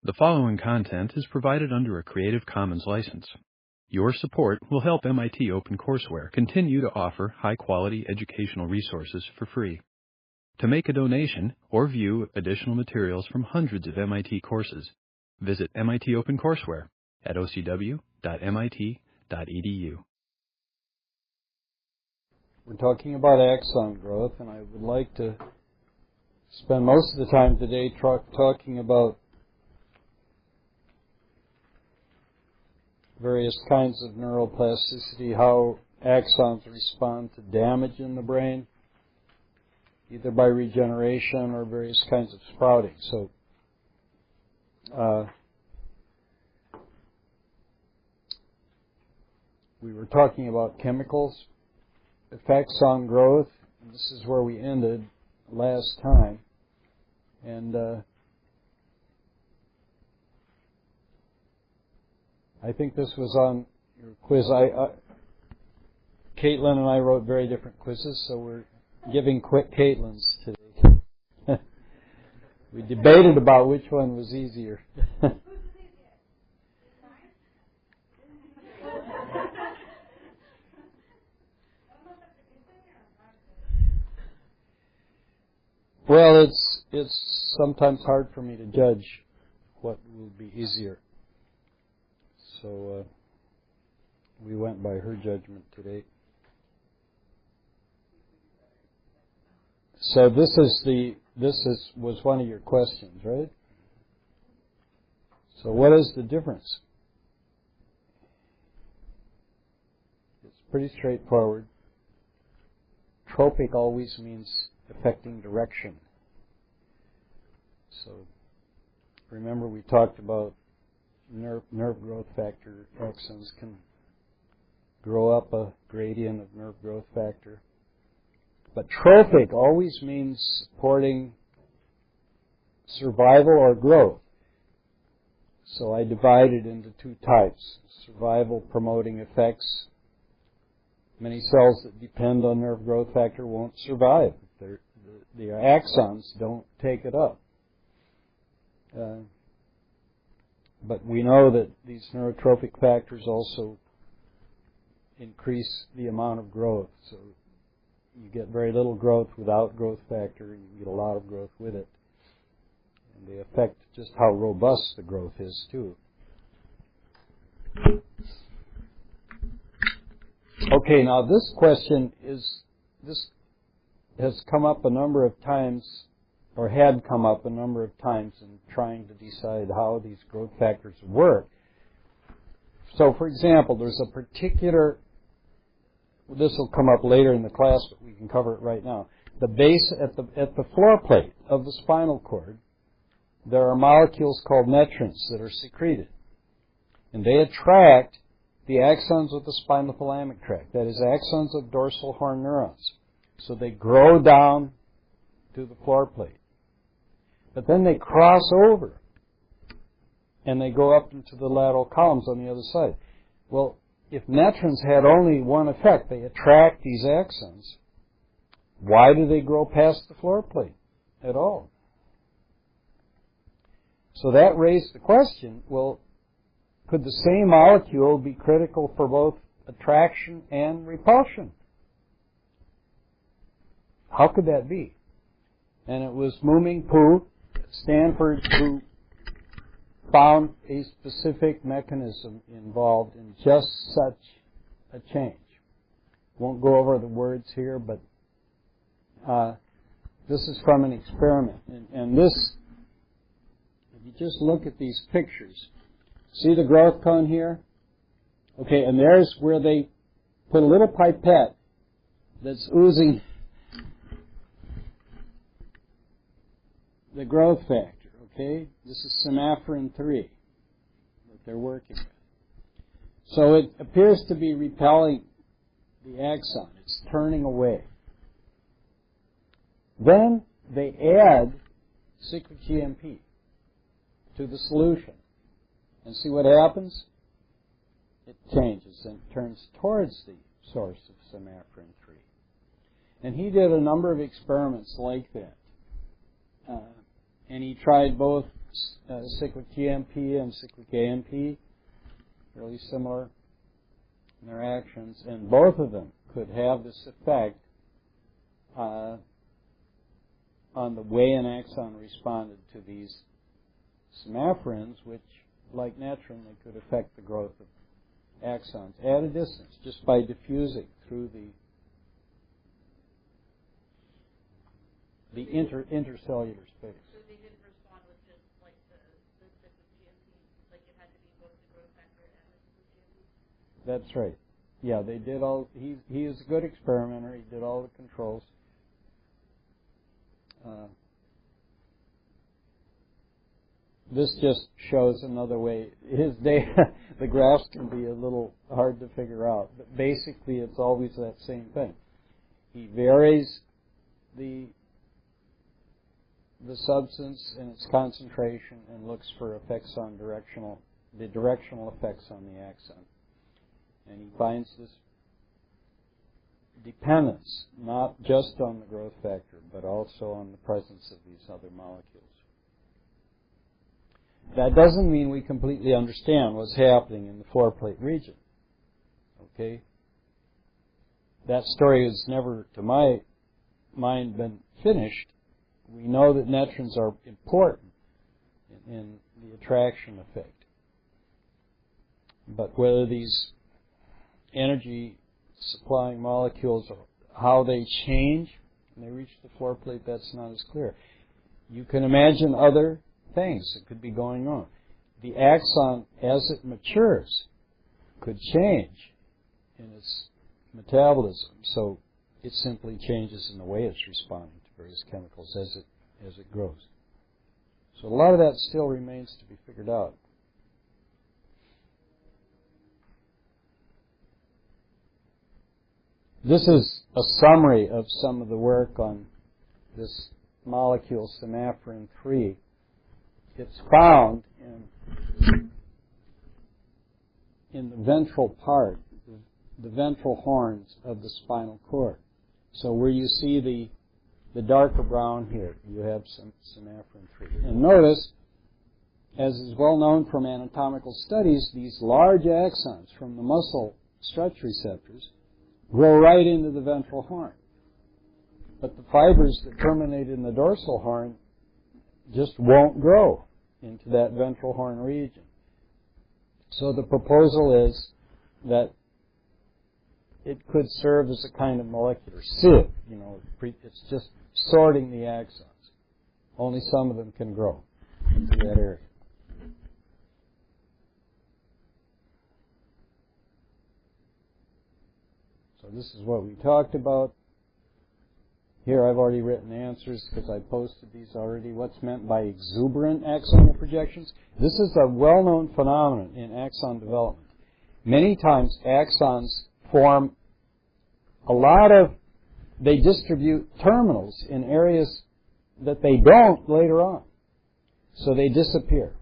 The following content is provided under a Creative Commons license. Your support will help MIT OpenCourseWare continue to offer high-quality educational resources for free. To make a donation or view additional materials from hundreds of MIT courses, visit MIT OpenCourseWare at ocw.mit.edu. We're talking about axon growth, and I would like to spend most of the time today talking about various kinds of neuroplasticity, how axons respond to damage in the brain, either by regeneration or various kinds of sprouting. So, we were talking about chemicals, effects on growth, and this is where we ended last time. And I think this was on your quiz. Caitlin and I wrote very different quizzes, so we're giving quick Caitlin's today. We debated about which one was easier. Well, it's sometimes hard for me to judge what will be easier. So we went by her judgment today. So this was one of your questions, right? So what is the difference? It's pretty straightforward. Tropic always means affecting direction. So remember we talked about nerve growth factor. Axons can grow up a gradient of nerve growth factor. But trophic always means supporting survival or growth. So I divide it into two types. Survival promoting effects. Many cells that depend on nerve growth factor won't survive. The axons don't take it up. But we know that these neurotrophic factors also increase the amount of growth. So you get very little growth without growth factor, and you get a lot of growth with it. And they affect just how robust the growth is, too. Okay, now this question has come up a number of times, or had come up a number of times in trying to decide how these growth factors work. So, for example, there's a particular, this will come up later in the class, but we can cover it right now. The base at the floor plate of the spinal cord, there are molecules called netrins that are secreted, and they attract the axons of the spinothalamic tract. That is, axons of dorsal horn neurons. So they grow down to the floor plate. But then they cross over, and they go up into the lateral columns on the other side. Well, if netrins had only one effect, they attract these axons, why do they grow past the floor plate at all? So that raised the question, well, could the same molecule be critical for both attraction and repulsion? How could that be? And it was Mu-Ming Pu, Stanford, who found a specific mechanism involved in just such a change. Won't go over the words here, but this is from an experiment. And this, if you just look at these pictures, see the growth cone here? Okay, and there's where they put a little pipette that's oozing the growth factor, okay? This is semaphorin 3 that they're working with. So it appears to be repelling the axon. It's turning away. Then they add cyclic GMP to the solution. And see what happens? It changes and turns towards the source of semaphorin 3. And he did a number of experiments like that. And he tried both cyclic GMP and cyclic AMP, really similar in their actions, and both of them could have this effect on the way an axon responded to these semapherins, which, like natronly, could affect the growth of axons at a distance just by diffusing through the intercellular space. So they didn't respond with just like the cyclic GMP, like it had to be both the growth factor and the cyclic GMP? That's right. Yeah, they did all. He is a good experimenter. He did all the controls. This just shows another way. His data, the graphs can be a little hard to figure out, but basically it's always that same thing. He varies the substance and its concentration and looks for effects on the directional effects on the axon. And he finds this dependence, not just on the growth factor, but also on the presence of these other molecules. That doesn't mean we completely understand what's happening in the floor plate region. Okay? That story has never, to my mind, been finished. We know that neutrons are important in the attraction effect. But whether these energy supplying molecules, or how they change when they reach the floor plate, that's not as clear. You can imagine other things that could be going on. The axon, as it matures, could change in its metabolism, so it simply changes in the way it's responding to various chemicals as it grows. So a lot of that still remains to be figured out. This is a summary of some of the work on this molecule, semaphorin 3. It's found in the ventral part, the ventral horns of the spinal cord. So where you see the darker brown here, you have some semaphorin 3. And notice, as is well known from anatomical studies, these large axons from the muscle stretch receptors grow right into the ventral horn. But the fibers that terminate in the dorsal horn just won't grow into that ventral horn region. So the proposal is that it could serve as a kind of molecular sieve. It's just sorting the axons. Only some of them can grow into that area. So this is what we talked about. Here I've already written answers because I posted these already. What's meant by exuberant axonal projections? This is a well-known phenomenon in axon development. Many times axons form they distribute terminals in areas that they don't later on. So they disappear.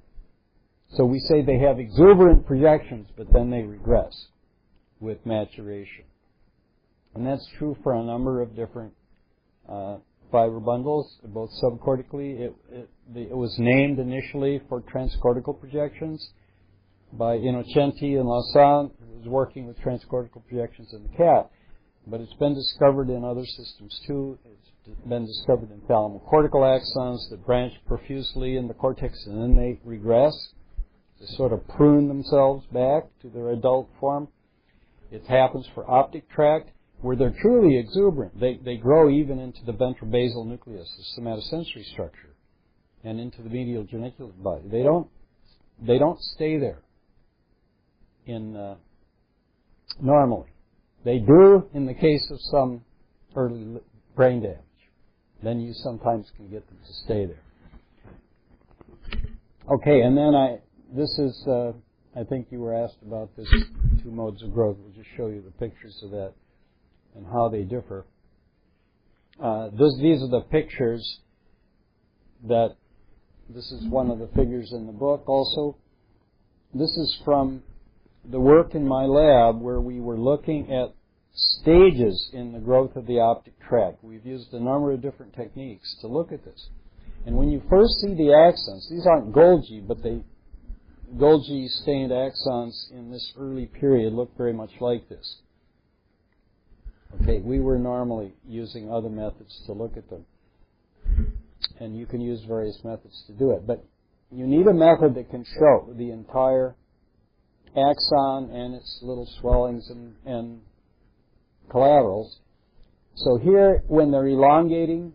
So we say they have exuberant projections, but then they regress with maturation. And that's true for a number of different fiber bundles, both subcortically. It was named initially for transcortical projections by Innocenti and Lausanne, who was working with transcortical projections in the cat. But it's been discovered in other systems too. It's been discovered in thalamocortical axons that branch profusely in the cortex and then they regress. They sort of prune themselves back to their adult form. It happens for optic tract, where they're truly exuberant. They grow even into the ventral basal nucleus, the somatosensory structure, and into the medial geniculate body. They don't stay there normally. They do in the case of some early brain damage. Then you sometimes can get them to stay there. Okay, and then I think you were asked about this two modes of growth. We'll just show you the pictures of that and how they differ. These are the pictures this is one of the figures in the book also. This is from the work in my lab where we were looking at stages in the growth of the optic tract. We've used a number of different techniques to look at this. And when you first see the axons, these aren't Golgi, but Golgi stained axons in this early period look very much like this. Okay, we were normally using other methods to look at them. And you can use various methods to do it. But you need a method that can show the entire axon and its little swellings and collaterals. So here, when they're elongating,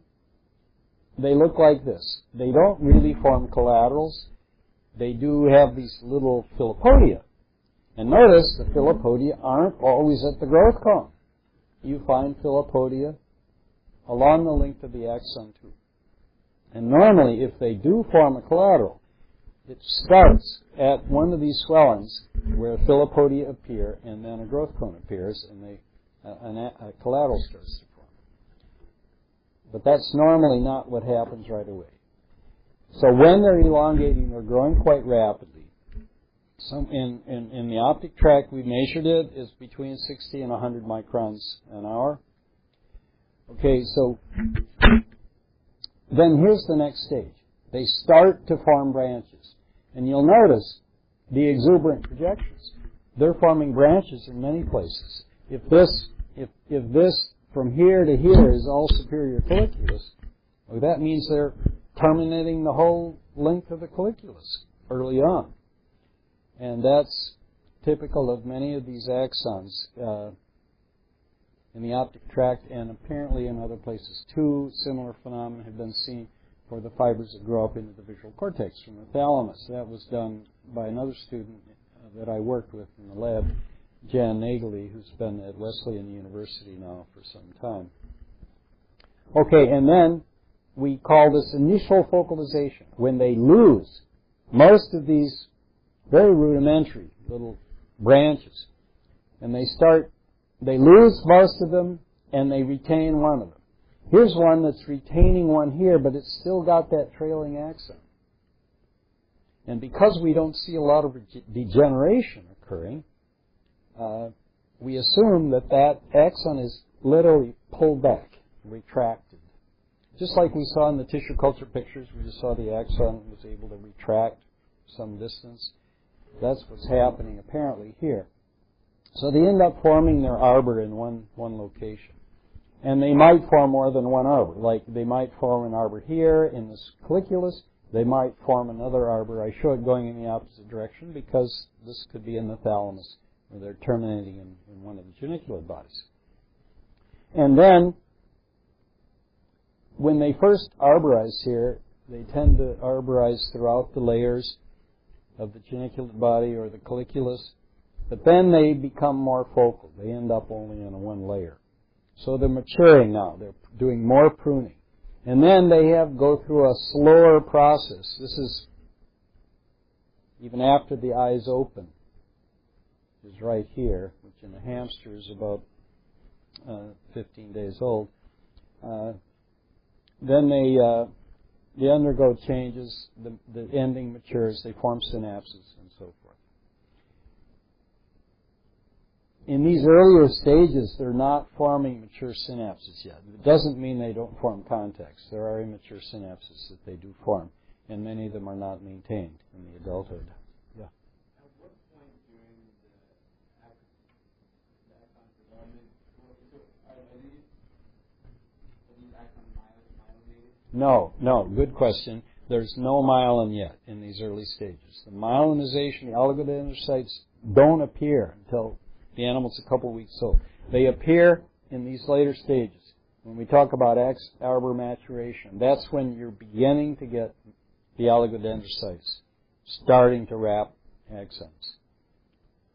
they look like this. They don't really form collaterals. They do have these little filopodia. And notice the filopodia aren't always at the growth cone. You find filopodia along the length of the axon tube. And normally, if they do form a collateral, it starts at one of these swellings where filopodia appear, and then a growth cone appears, and a collateral starts to form. But that's normally not what happens right away. So when they're elongating, they're growing quite rapidly. In the optic tract, we measured it, is between 60 and 100 microns an hour. Okay, so then here's the next stage. They start to form branches. And you'll notice the exuberant projections. They're forming branches in many places. If this from here to here is all superior colliculus, well, that means they're terminating the whole length of the colliculus early on. And that's typical of many of these axons in the optic tract, and apparently in other places too. Similar phenomena have been seen for the fibers that grow up into the visual cortex from the thalamus. That was done by another student that I worked with in the lab, Jan Nageli, who's been at Wesleyan University now for some time. Okay, and then we call this initial focalization, when they lose most of these very rudimentary little branches, and they lose most of them, and they retain one of them. Here's one that's retaining one here, but it's still got that trailing axon. And because we don't see a lot of degeneration occurring, we assume that that axon is literally pulled back, retracted. Just like we saw in the tissue culture pictures, we just saw the axon was able to retract some distance. That's what's happening apparently here. So they end up forming their arbor in one location. And they might form more than one arbor. Like they might form an arbor here in this colliculus. They might form another arbor. I show it going in the opposite direction because this could be in the thalamus, or they're terminating in one of the geniculate bodies. And then, when they first arborize here, they tend to arborize throughout the layers of the geniculate body or the colliculus, but then they become more focal. They end up only in one layer. So they're maturing now. They're doing more pruning. And then they go through a slower process. This is even after the eyes open, is right here, which in a hamster is about 15 days old. Then they undergo changes, the ending matures, they form synapses, and so forth. In these earlier stages, they're not forming mature synapses yet. It doesn't mean they don't form contacts. There are immature synapses that they do form, and many of them are not maintained in the adulthood. Yeah. At what point during the axon development, are these axon myelinated? No, good question. There's no myelin yet in these early stages. The myelinization, the oligodendrocytes don't appear until the animal's a couple weeks old. They appear in these later stages. When we talk about arbor maturation, that's when you're beginning to get the oligodendrocytes starting to wrap axons.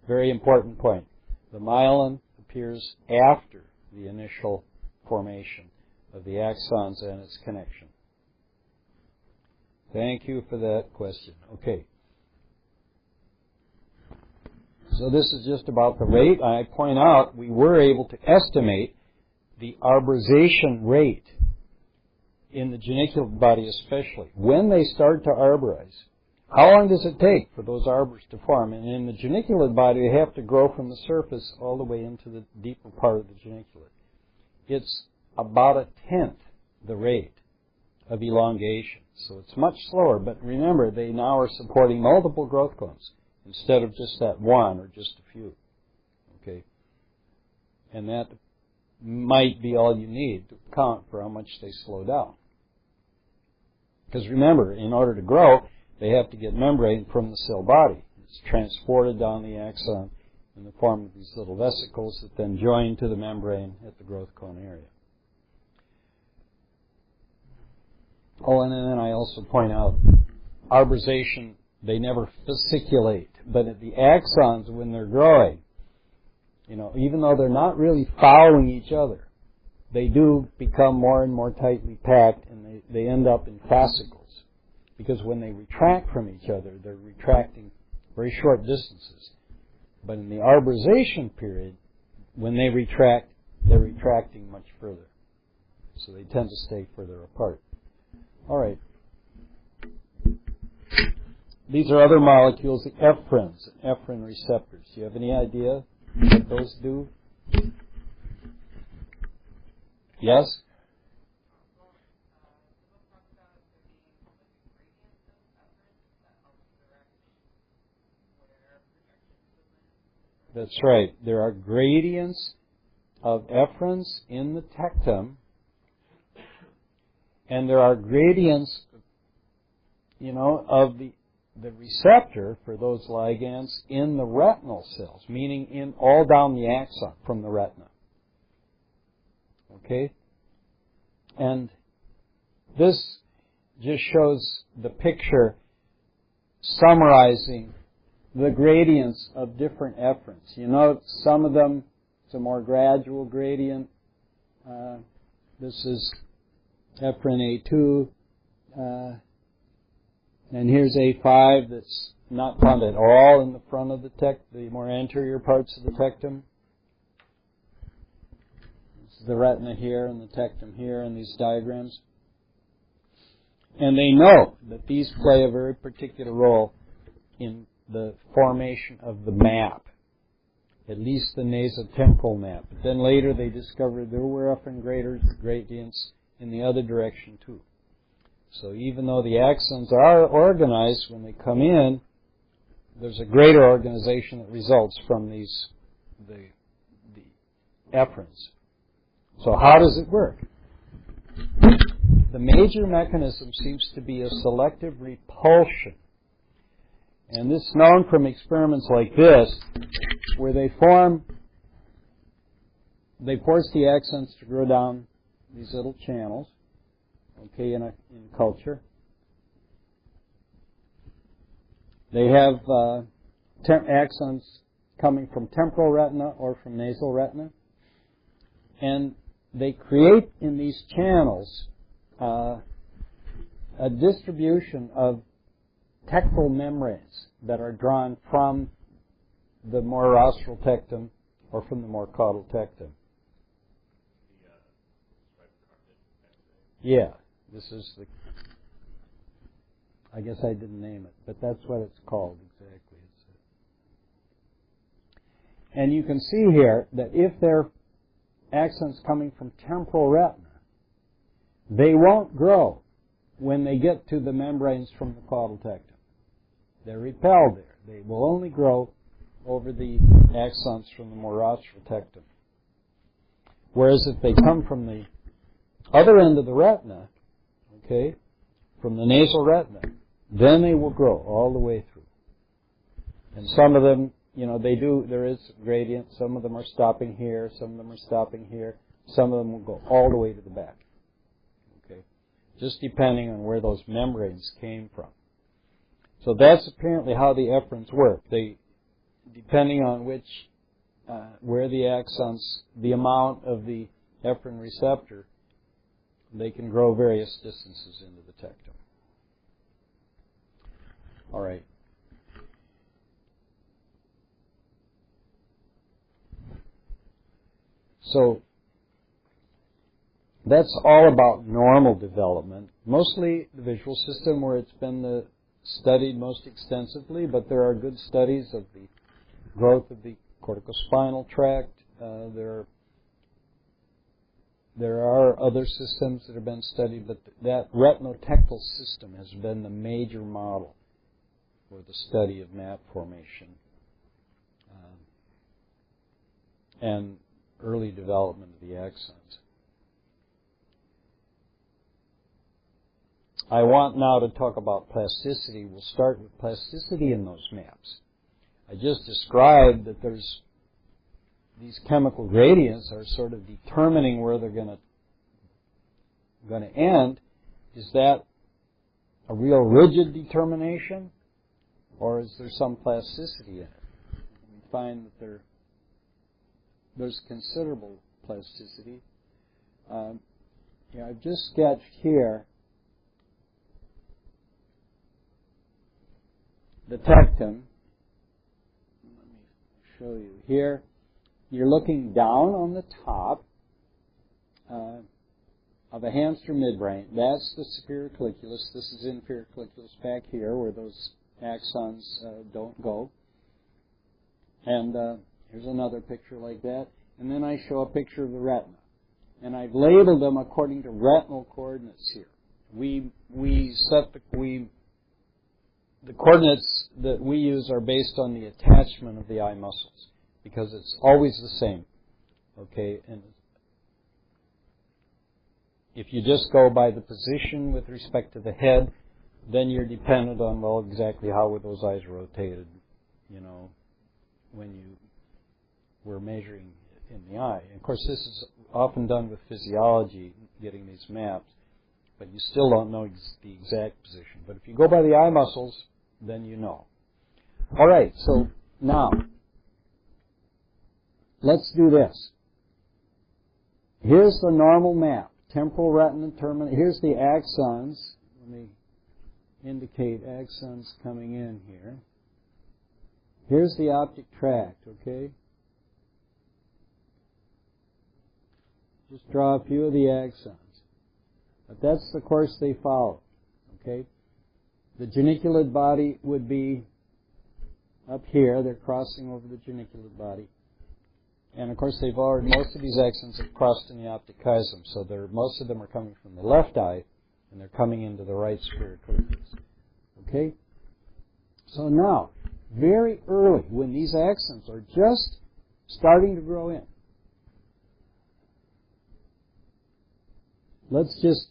Very important point. The myelin appears after the initial formation of the axons and its connection. Thank you for that question. Okay. So this is just about the rate. I point out we were able to estimate the arborization rate in the geniculate body especially. When they start to arborize, how long does it take for those arbors to form? And in the geniculate body, they have to grow from the surface all the way into the deeper part of the geniculate. It's about 1/10 the rate of elongation. So it's much slower, but remember, they now are supporting multiple growth cones instead of just that one or just a few. Okay? And that might be all you need to account for how much they slow down. Because remember, in order to grow, they have to get membrane from the cell body. It's transported down the axon in the form of these little vesicles that then join to the membrane at the growth cone area. Oh, and then I also point out, arborization, they never fasciculate. But at the axons, when they're growing, even though they're not really following each other, they do become more and more tightly packed, and they end up in fascicles. Because when they retract from each other, they're retracting very short distances. But in the arborization period, when they retract, they're retracting much further. So they tend to stay further apart. All right. These are other molecules, the ephrins, ephrin receptors. Do you have any idea what those do? Yes? That's right. There are gradients of ephrins in the tectum, and there are gradients, of the receptor for those ligands in the retinal cells, meaning in all down the axon from the retina. Okay? And this just shows the picture summarizing the gradients of different ephrins. Some of them, it's a more gradual gradient. This is ephrin A2. And here's A5 that's not found at all in the front of the more anterior parts of the tectum. This is the retina here and the tectum here in these diagrams. And they know that these play a very particular role in the formation of the map, at least the nasotemporal map. But then later they discovered there were ephrin gradients in the other direction too. So even though the axons are organized when they come in, there's a greater organization that results from the ephrins. So how does it work? The major mechanism seems to be a selective repulsion. And this is known from experiments like this, where they force the axons to grow down these little channels, okay, in culture. They have axons coming from temporal retina or from nasal retina, and they create in these channels a distribution of tectal membranes that are drawn from the more rostral tectum or from the more caudal tectum. Yeah, this is I guess I didn't name it, but that's what it's called exactly. And you can see here that if they're axons coming from temporal retina, they won't grow when they get to the membranes from the caudal tectum. They're repelled there. They will only grow over the axons from the more rostral tectum. Whereas if they come from the other end of the retina, okay, from the nasal retina, then they will grow all the way through. And some of them, there is gradient. Some of them are stopping here. Some of them are stopping here. Some of them will go all the way to the back. Okay, just depending on where those membranes came from. So that's apparently how the ephrins work. They, depending on where the axons, the amount of the ephrin receptor, they can grow various distances into the tectum. All right. So that's all about normal development. Mostly the visual system where it's been studied most extensively, but there are good studies of the growth of the corticospinal tract. There There are other systems that have been studied, but that retinotectal system has been the major model for the study of map formation and early development of the axons. I want now to talk about plasticity. We'll start with plasticity in those maps. I just described that there's these chemical gradients are sort of determining where they're going to end. Is that a real rigid determination, or is there some plasticity in it? We find that there's considerable plasticity. I've just sketched here the tectum. Let me show you here. You're looking down on the top of a hamster midbrain. That's the superior colliculus. This is inferior colliculus back here where those axons don't go. And here's another picture like that. And then I show a picture of the retina. And I've labeled them according to retinal coordinates here. The coordinates that we use are based on the attachment of the eye muscles, because it's always the same. Okay, and if you just go by the position with respect to the head, then you're dependent on, well, exactly how were those eyes rotated, when you were measuring in the eye. And of course, this is often done with physiology, getting these maps, but you still don't know the exact position. But if you go by the eye muscles, then you know. All right, so now, let's do this. Here's the normal map. Temporal retina terminal. Here's the axons. Let me indicate axons coming in here. Here's the optic tract, okay? Just draw a few of the axons. But that's the course they follow, okay? The geniculate body would be up here. They're crossing over the geniculate body. And of course, most of these axons have crossed in the optic chiasm, so most of them are coming from the left eye, and they're coming into the right superior colliculus. Okay? So now, very early, when these axons are just starting to grow in, let's just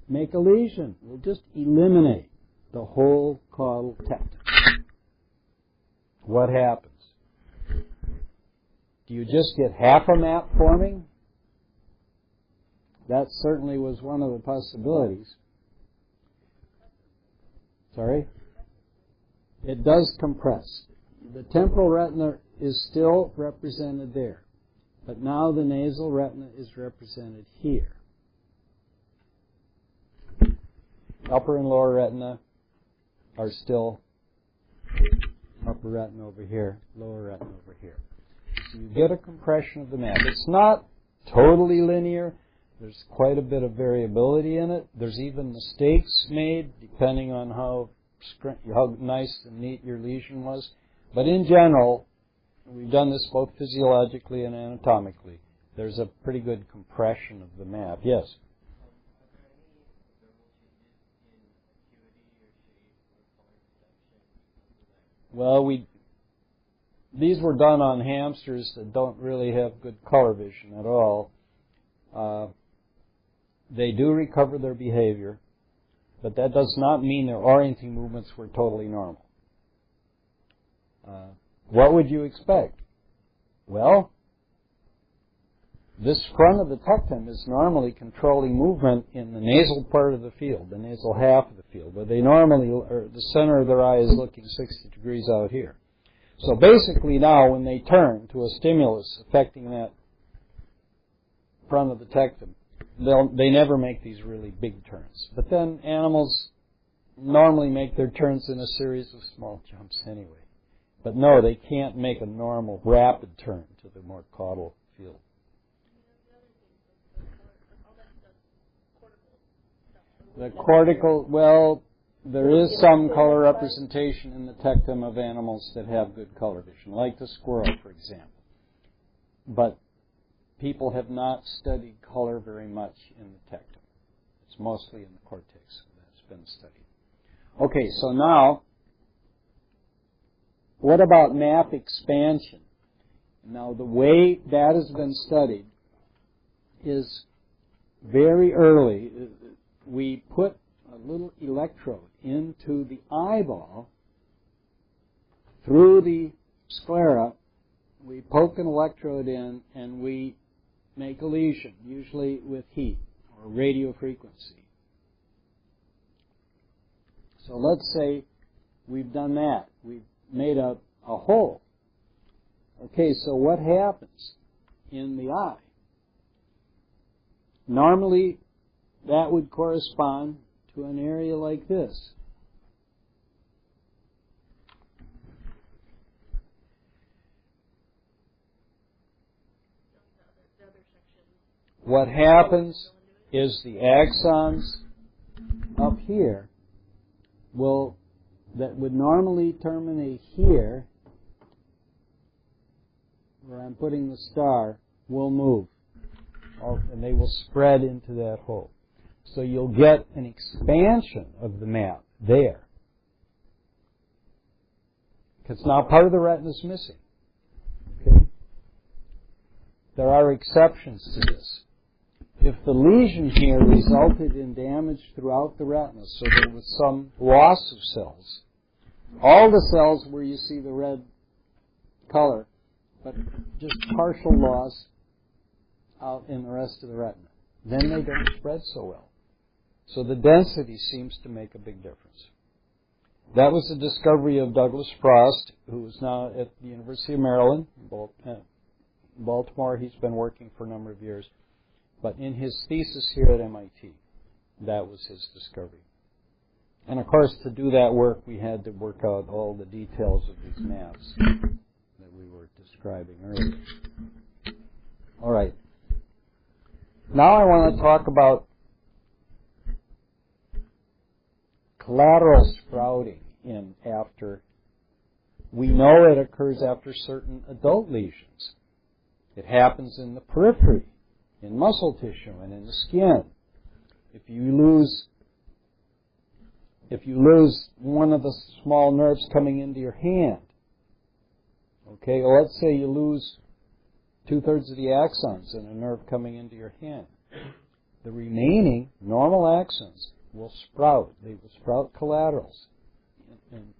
make a lesion. We'll just eliminate the whole caudal tectum. What happens? Do you just get half a map forming? That certainly was one of the possibilities. Sorry? It does compress. The temporal retina is still represented there, but now the nasal retina is represented here. Upper and lower retina are still upper retina over here, lower retina over here. So you get a compression of the map. It's not totally linear. There's quite a bit of variability in it. There's even mistakes made depending on how nice and neat your lesion was. But in general, we've done this both physiologically and anatomically. There's a pretty good compression of the map. Yes? Well, these were done on hamsters that don't really have good color vision at all. They do recover their behavior, but that does not mean their orienting movements were totally normal. What would you expect? Well, this front of the tectum is normally controlling movement in the nasal part of the field, the nasal half of the field, where the center of their eye is looking 60 degrees out here. So basically now when they turn to a stimulus affecting that front of the tectum, they never make these really big turns. But then animals normally make their turns in a series of small jumps anyway. But no, they can't make a normal rapid turn to the more caudal field. The cortical, well, there is some color representation in the tectum of animals that have good color vision, like the squirrel, for example. But people have not studied color very much in the tectum. It's mostly in the cortex that's been studied. Okay, so now, what about map expansion? Now, the way that has been studied is very early. We put a little electrode into the eyeball through the sclera. We poke an electrode in and we make a lesion, usually with heat or radio frequency. So let's say we've done that. We've made a hole. Okay, so what happens in the eye? Normally, that would correspond to an area like this. What happens is the axons up here that would normally terminate here, where I'm putting the star, will move. And they will spread into that hole. So you'll get an expansion of the map there. Because now part of the retina is missing. Okay? There are exceptions to this. If the lesion here resulted in damage throughout the retina, so there was some loss of cells, all the cells where you see the red color, but just partial loss out in the rest of the retina, then they don't spread so well. So the density seems to make a big difference. That was the discovery of Douglas Frost, who is now at the University of Maryland, Baltimore. He's been working for a number of years. But in his thesis here at MIT, that was his discovery. And of course, to do that work, we had to work out all the details of these maps that we were describing earlier. All right. Now I want to talk about collateral sprouting we know it occurs after certain adult lesions. It happens in the periphery, in muscle tissue, and in the skin. If you lose one of the small nerves coming into your hand, okay, or let's say you lose 2/3 of the axons in a nerve coming into your hand, the remaining normal axons will sprout. They will sprout collaterals and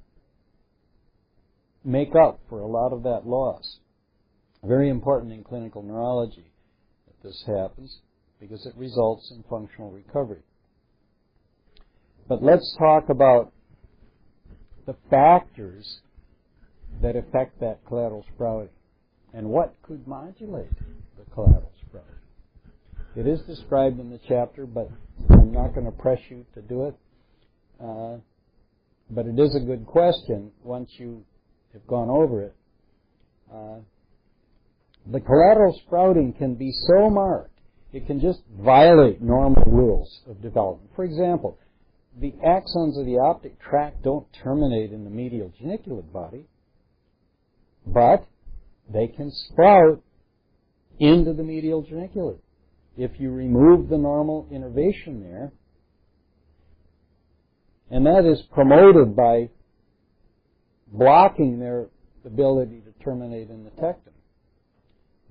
make up for a lot of that loss. Very important in clinical neurology that this happens because it results in functional recovery. But let's talk about the factors that affect that collateral sprouting and what could modulate the collateral sprouting. It is described in the chapter, but I'm not going to press you to do it. But it is a good question once you have gone over it. The collateral sprouting can be so marked, it can just violate normal rules of development. For example, the axons of the optic tract don't terminate in the medial geniculate body, but they can sprout into the medial geniculate. If you remove the normal innervation there, and that is promoted by blocking their ability to terminate in the tectum.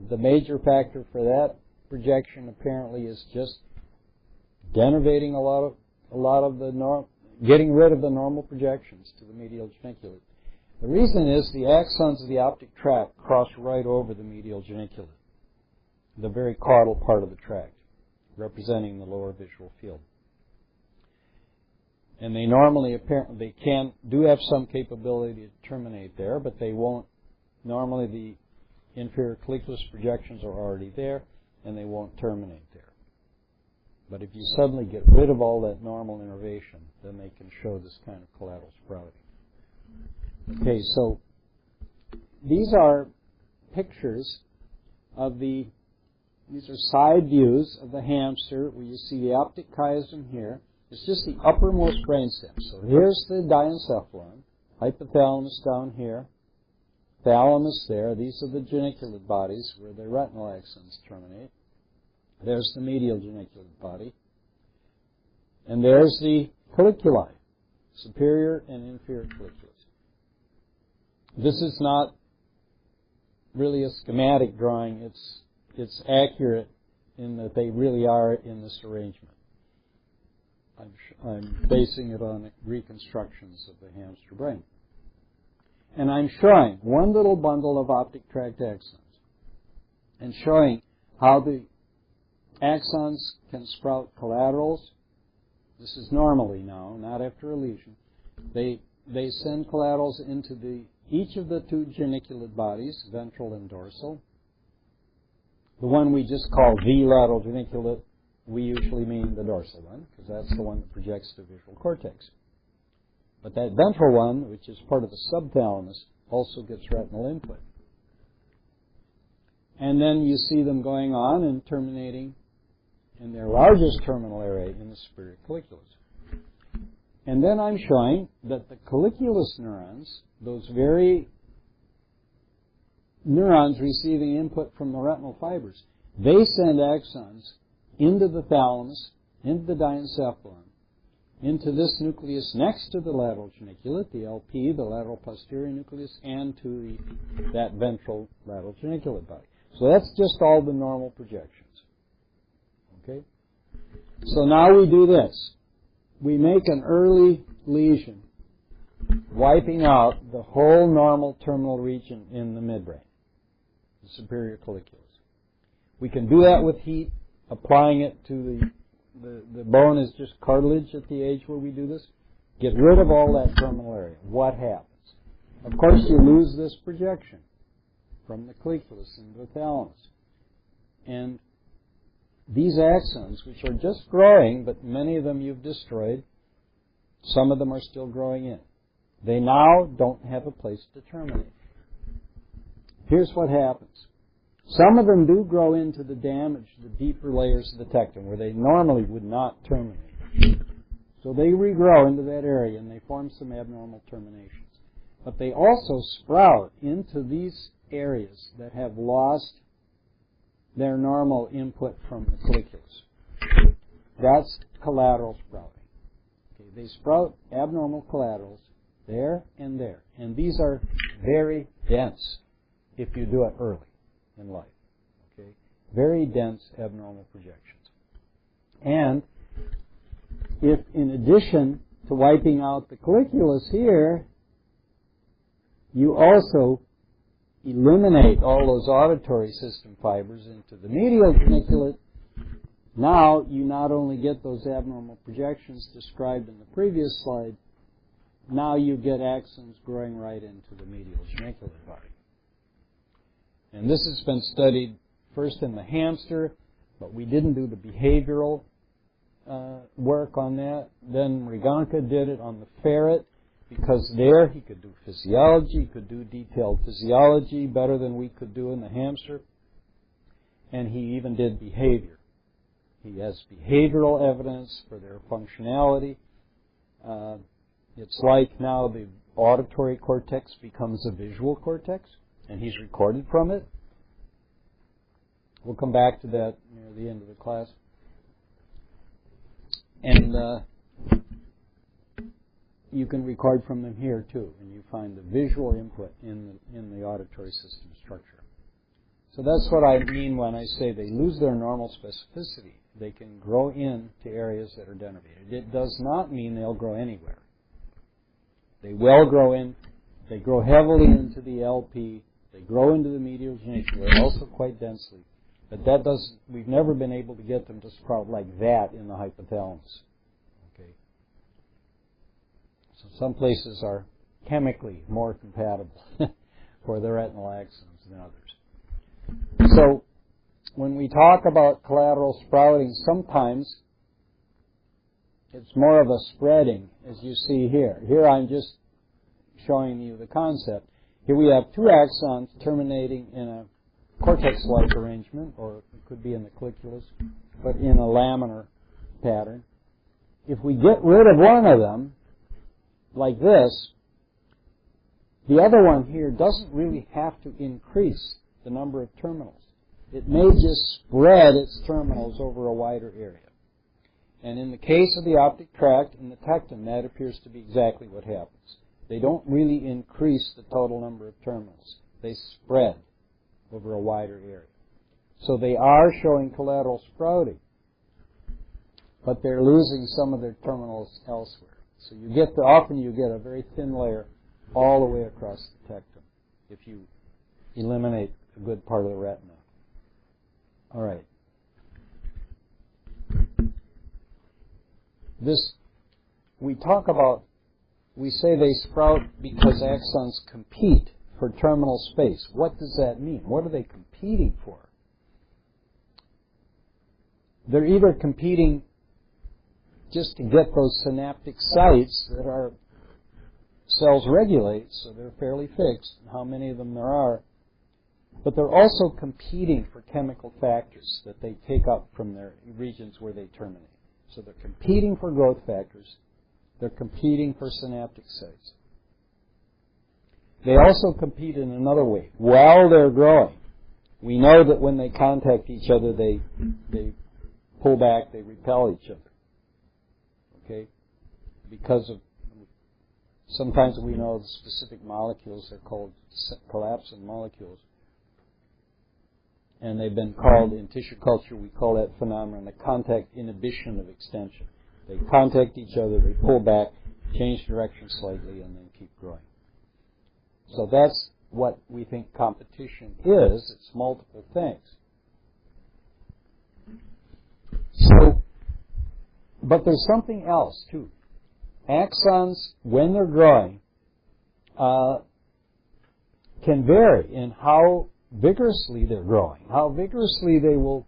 The major factor for that projection apparently is just denervating a lot of the getting rid of the normal projections to the medial geniculate. The reason is the axons of the optic tract cross right over the medial geniculate, the very caudal part of the tract, representing the lower visual field. And they normally, apparently, do have some capability to terminate there, but they won't. Normally, the inferior colliculus projections are already there, and they won't terminate there. But if you suddenly get rid of all that normal innervation, then they can show this kind of collateral sprouting. Okay, so these are pictures of these are side views of the hamster where you see the optic chiasm here. It's just the uppermost brainstem. So here's the diencephalon, hypothalamus down here, thalamus there. These are the geniculate bodies where the retinal axons terminate. There's the medial geniculate body. And there's the colliculi, superior and inferior colliculus. This is not really a schematic drawing. It's accurate in that they really are in this arrangement. I'm basing it on reconstructions of the hamster brain. And I'm showing one little bundle of optic tract axons and showing how the axons can sprout collaterals. This is normally now, not after a lesion. They send collaterals into each of the two geniculate bodies, ventral and dorsal. The one we just call the lateral geniculate, we usually mean the dorsal one, because that's the one that projects to visual cortex. But that ventral one, which is part of the subthalamus, also gets retinal input. And then you see them going on and terminating in their largest terminal area in the superior colliculus. And then I'm showing that the colliculus neurons, those very neurons receiving input from the retinal fibers, they send axons into the thalamus, into the diencephalon, into this nucleus next to the lateral geniculate, the LP, the lateral posterior nucleus, and to that ventral lateral geniculate body. So that's just all the normal projections. Okay? So now we do this. We make an early lesion, wiping out the whole normal terminal region in the midbrain, the superior colliculus. We can do that with heat, applying it to the bone is just cartilage at the age where we do this. Get rid of all that terminal area. What happens? Of course, you lose this projection from the colliculus into the thalamus. And these axons, which are just growing, but many of them you've destroyed, some of them are still growing in. They now don't have a place to terminate. Here's what happens. Some of them do grow into the damage, the deeper layers of the tectum, where they normally would not terminate. So they regrow into that area, and they form some abnormal terminations. But they also sprout into these areas that have lost their normal input from the colliculus. That's collateral sprouting. Okay, they sprout abnormal collaterals there and there. And these are very dense if you do it early in life. Okay? Very dense abnormal projections. And if in addition to wiping out the colliculus here, you also eliminate all those auditory system fibers into the medial geniculate, now you not only get those abnormal projections described in the previous slide, now you get axons growing right into the medial geniculate body. And this has been studied first in the hamster, but we didn't do the behavioral work on that. Then Riganka did it on the ferret, because there he could do physiology, he could do detailed physiology better than we could do in the hamster. And he even did behavior. He has behavioral evidence for their functionality. It's like now the auditory cortex becomes a visual cortex, and he's recorded from it. We'll come back to that near the end of the class. And you can record from them here too, and you find the visual input in the auditory system structure. So that's what I mean when I say they lose their normal specificity. They can grow into areas that are denervated. It does not mean they'll grow anywhere. They will grow in. They grow heavily into the LP. They grow into the medial geniculate, also quite densely. But that doesn't. We've never been able to get them to sprout like that in the hypothalamus. Okay. So some places are chemically more compatible for the retinal axons than others. So when we talk about collateral sprouting, sometimes it's more of a spreading, as you see here. Here I'm just showing you the concept. Here we have two axons terminating in a cortex-like arrangement, or it could be in the colliculus, but in a laminar pattern. If we get rid of one of them, like this, The other one here doesn't really have to increase the number of terminals. It may just spread its terminals over a wider area. And in the case of the optic tract and the tectum, that appears to be exactly what happens. They don't really increase the total number of terminals. They spread over a wider area. So they are showing collateral sprouting, but they're losing some of their terminals elsewhere. So you get often you get a very thin layer all the way across the tectum if you eliminate a good part of the retina. All right. This, we say they sprout because axons compete for terminal space. What does that mean? What are they competing for? They're either competing just to get those synaptic sites that our cells regulate, so they're fairly fixed, how many of them there are, but they're also competing for chemical factors that they take up from their regions where they terminate. So they're competing for growth factors. They're competing for synaptic sites. They also compete in another way. While they're growing, we know that when they contact each other, they pull back, they repel each other. Okay? Because of, sometimes we know the specific molecules, they're called collapsing molecules. And they've been called, in tissue culture, we call that phenomenon the contact inhibition of extension. They contact each other, they pull back, change direction slightly, and then keep growing. So that's what we think competition is. It's multiple things. So, but there's something else, too. Axons, when they're growing, can vary in how vigorously they're growing, how vigorously they will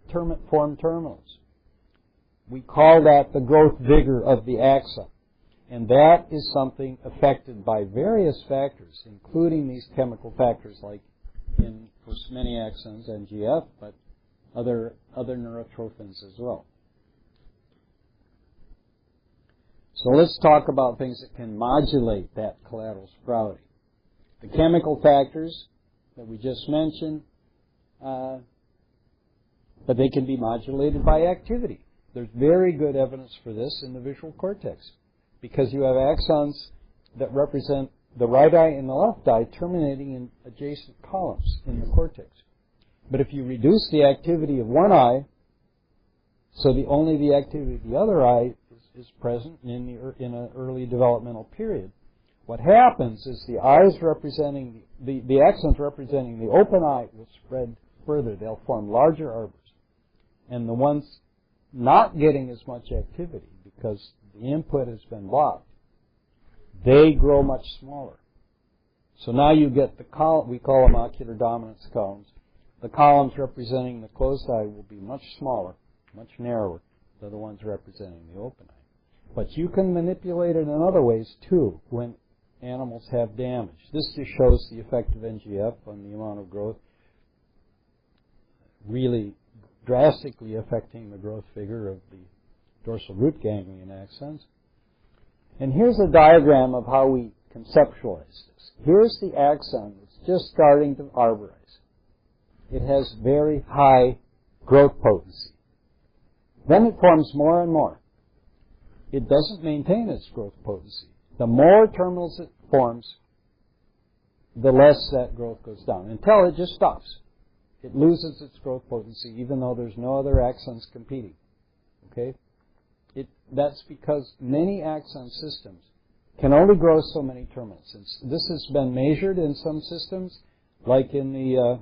form terminals. We call that the growth vigor of the axon. And that is something affected by various factors, including these chemical factors like in, for many axons, NGF, but other neurotrophins as well. So let's talk about things that can modulate that collateral sprouting. The chemical factors that we just mentioned, but they can be modulated by activity. There's very good evidence for this in the visual cortex, because you have axons that represent the right eye and the left eye terminating in adjacent columns in the cortex. But if you reduce the activity of one eye, so only the activity of the other eye is present in an early developmental period, what happens is the eyes representing, the axons representing the open eye will spread further. They'll form larger arbors. And the ones not getting as much activity because the input has been blocked, they grow much smaller. So now you get the column, we call them ocular dominance columns. The columns representing the closed eye will be much smaller, much narrower than the ones representing the open eye. But you can manipulate it in other ways too when animals have damage. This just shows the effect of NGF on the amount of growth, really drastically affecting the growth figure of the dorsal root ganglion axons. And here's a diagram of how we conceptualize this. Here's the axon that's just starting to arborize. It has very high growth potency. Then it forms more and more. It doesn't maintain its growth potency. The more terminals it forms, the less that growth goes down, until it just stops. It loses its growth potency, even though there's no other axons competing. Okay? That's because many axon systems can only grow so many terminals. This has been measured in some systems, like in the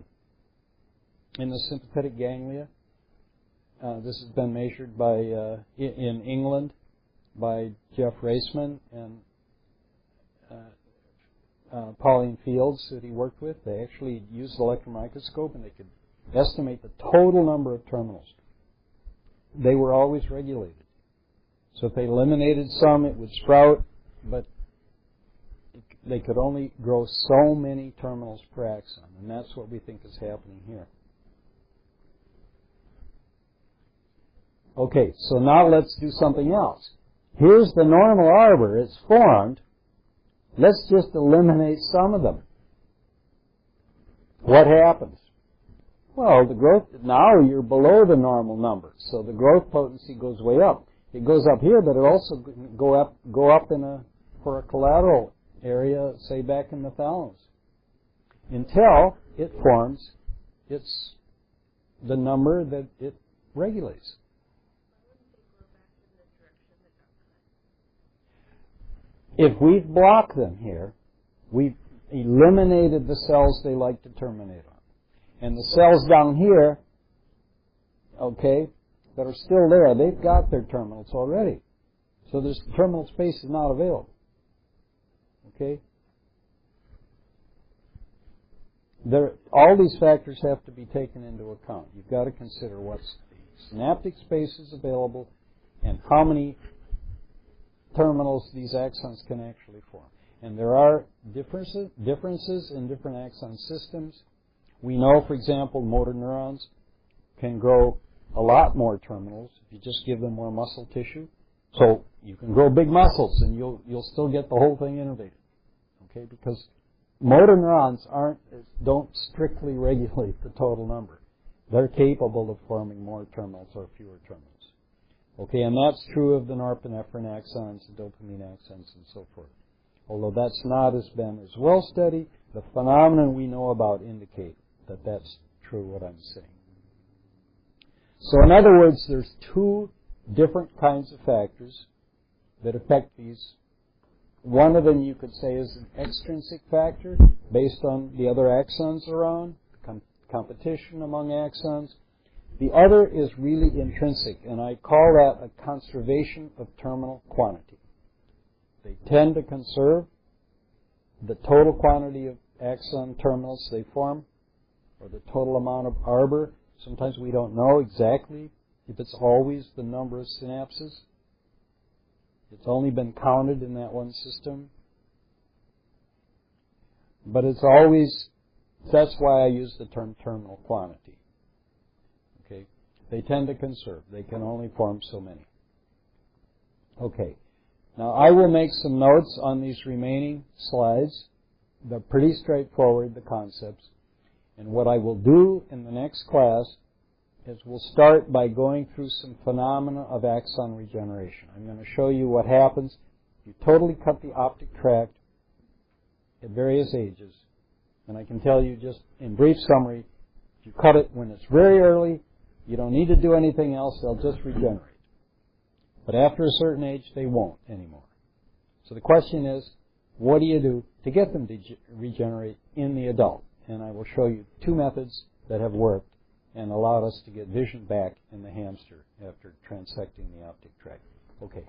sympathetic ganglia. This has been measured by in England by Jeff Raceman and Pauline Fields that he worked with. They actually used the electron microscope and they could estimate the total number of terminals. They were always regulated. So if they eliminated some, it would sprout, but they could only grow so many terminals per axon, and that's what we think is happening here. Okay, so now let's do something else. Here's the normal arbor. It's formed. Let's just eliminate some of them. what happens? Well, the growth, now you're below the normal number, so the growth potency goes way up. It goes up here, but it also go up for a collateral area, say back in the thalamus, until it forms the number that it regulates. If we've blocked them here, we've eliminated the cells they like to terminate on. And the cells down here, okay, that are still there, they've got their terminals already. So this terminal space is not available. Okay? All these factors have to be taken into account. You've got to consider what's the synaptic spaces available and how many terminals these axons can actually form. And there are differences in different axon systems. We know, for example, motor neurons can grow a lot more terminals if you just give them more muscle tissue. So you can grow big muscles and you'll still get the whole thing innervated. Okay, because motor neurons don't strictly regulate the total number. They're capable of forming more terminals or fewer terminals. Okay, and that's true of the norepinephrine axons, the dopamine axons, and so forth. Although that's not been as well studied, the phenomenon we know about indicate that that's true, what I'm saying. So in other words, there's two different kinds of factors that affect these. One of them you could say is an extrinsic factor based on the other axons around, competition among axons. The other is really intrinsic, and I call that a conservation of terminal quantity. They tend to conserve the total quantity of axon terminals they form, or the total amount of arbor. Sometimes we don't know exactly if it's always the number of synapses. It's only been counted in that one system. But it's always, that's why I use the term terminal quantity. Okay? They tend to conserve. They can only form so many. Okay. Now I will make some notes on these remaining slides. They're pretty straightforward, the concepts. And what I will do in the next class is we'll start by going through some phenomena of axon regeneration. I'm going to show you what happens if you totally cut the optic tract at various ages. And I can tell you just in brief summary, if you cut it when it's very early, you don't need to do anything else, they'll just regenerate. But after a certain age, they won't anymore. So the question is, what do you do to get them to regenerate in the adult? And I will show you two methods that have worked and allowed us to get vision back in the hamster after transecting the optic tract. Okay.